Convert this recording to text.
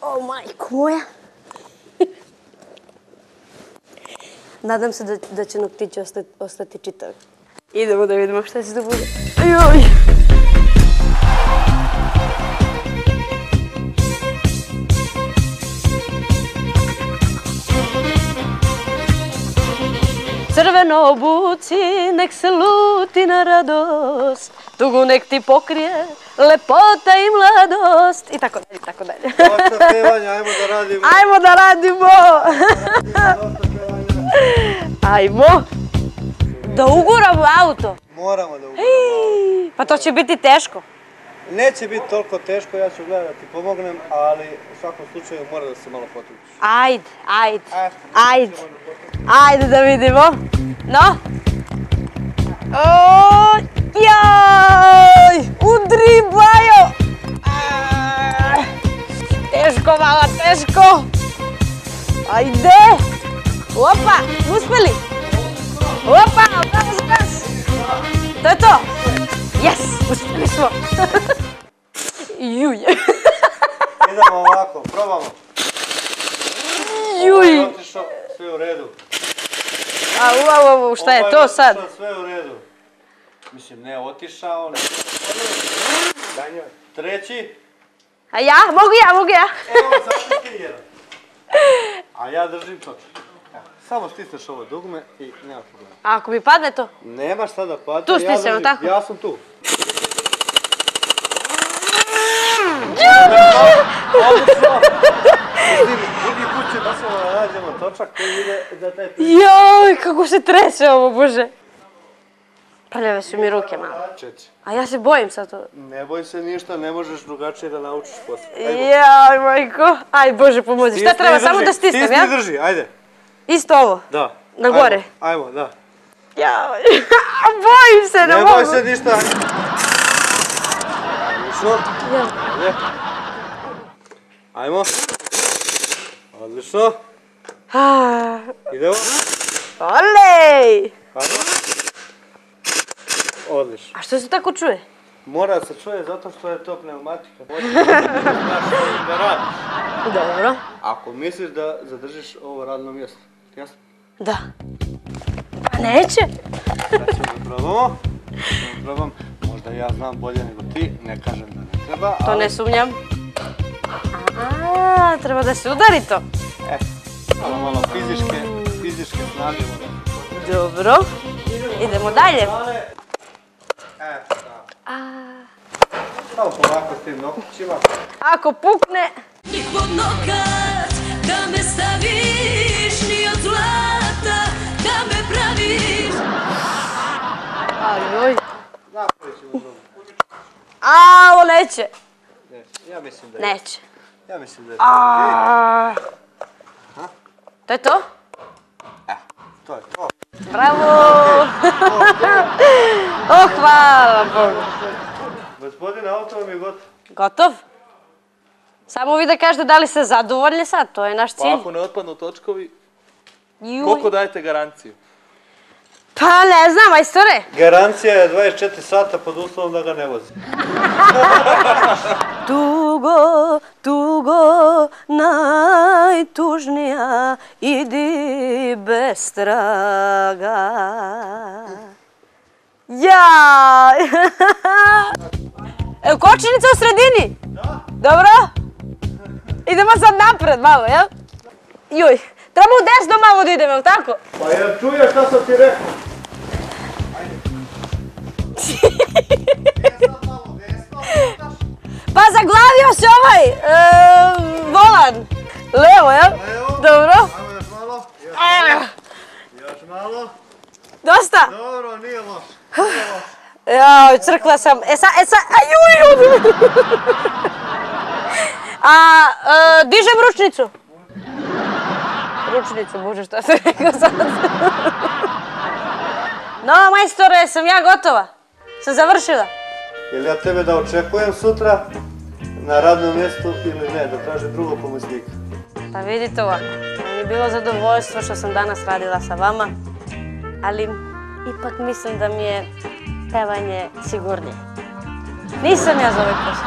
O, majko moja. Nadam se da će noktići ostati čitavi. Idemo da vidimo šta će da bude. Joj! Crveno obuci, nek se luti na radost, tugu nek ti pokrije lepota i mladost. I tako dalje, tako dalje. Dosta pevanja, ajmo da radimo. Ajmo da radimo! Ajmo! Da uguramo auto. Moramo da uguramo. Pa to će biti teško. Neće biti toliko teško, ja ću gledati da ti pomognem, ali u svakom slučaju mora da se malo potrudiš. Ajde, ajde, ajde. Ajde da vidimo. No? Jaj! Udri, Bajo! Teško, mala, teško! Ajde! Opa, uspeli! Opa, bravo za nas! To je to! Yes, uspeli smo! Juj! Idemo ovako, probamo. Juj! Otišao, sve u redu. Šta je to sad? Sve u redu. Mislim, ne otišao, ne... Treći. A ja? Mogu ja? Evo, sad ti jedan. A ja držim to. Samo stisneš ovo dugme i nema problema. A ako mi padne to? Nema šta da padne, Tu stisnemo, tako? Ja sam tu. Drugi put će da nađemo točak koji ide da taj priđe. Joj, kako se trese ovo, Bože. Prljave su mi ruke malo. A ja se bojim sad to. Ne boj se ništa, ne možeš drugačije da naučiš posle. Joj, majko. Aj, Bože, pomozi. Šta treba, samo da stisnem, ja? Stisni i drži, ajde. Isto ovo? Da. Na gore? Ajmo, da. Joj, bojim se, ne mogu. Ne boj se ništa. Odlično. Ajmo. Odlično. Idemo. Olej! Ajmo. Odlično. A što se tako čuje? Mora se čuje zato što je to pneumatika. Možeš da radiš. Dobro. Ako misliš da zadržiš ovo radno mjesto. Jasno? Da. Pa neće. Sad ćemo da probamo. Možda ja znam bolje nego ti, ne kažem da ne treba, ali... To ne sumnjam. Treba da se udari to. Malo fizičke snage. Dobro. Idemo dalje. Samo polako s tim noktićima. Ako pukne... Ni pod nokat, da me staviš, ni od zlata, da me praviš. Ajoj. Napravit ćemo dobro. Ovo neće. Ja mislim da je. Neće. Ja mislim da je to okej. To je to? To je to. Bravo! Hvala Bogu. Gospodine, auto vam je gotov. Gotov? Samo vi da kažete da li ste zadovoljni sad, to je naš cilj. Pa ako ne otpadnu točkovi, koliko dajete garanciju? Pa ne znam, majstore. Garancija je 24 sata pod uslovom da ga ne vozi. Tugo, tugo, najtužnija, idi bez traga. Jaj! Evo, kočenica u sredini? Da. Dobro? Idemo sad napred malo, jel? Juj, treba u desno malo da idem, jel tako? Pa jel čuješ šta sam ti rekao? Pa zaglavio se ovaj volan. Levo, jel? Levo. Dobro. Ajmo još malo. Još malo. Dosta? Dobro, nije loš. Joj, crkla sam. Juj! Dižem ručnicu. Ručnicu, Bože, šta sam rekao sad? No, majstore, sam ja gotova. Sam završila. Jel ja tebe da očekujem sutra na radnom mjestu ili ne, da tražim drugog pomoćnika? Pa vidite ovako, mi je bilo zadovoljstvo što sam danas radila sa vama, ali ipak mislim da mi je pevanje sigurnije. Nisam ja za ovaj posao.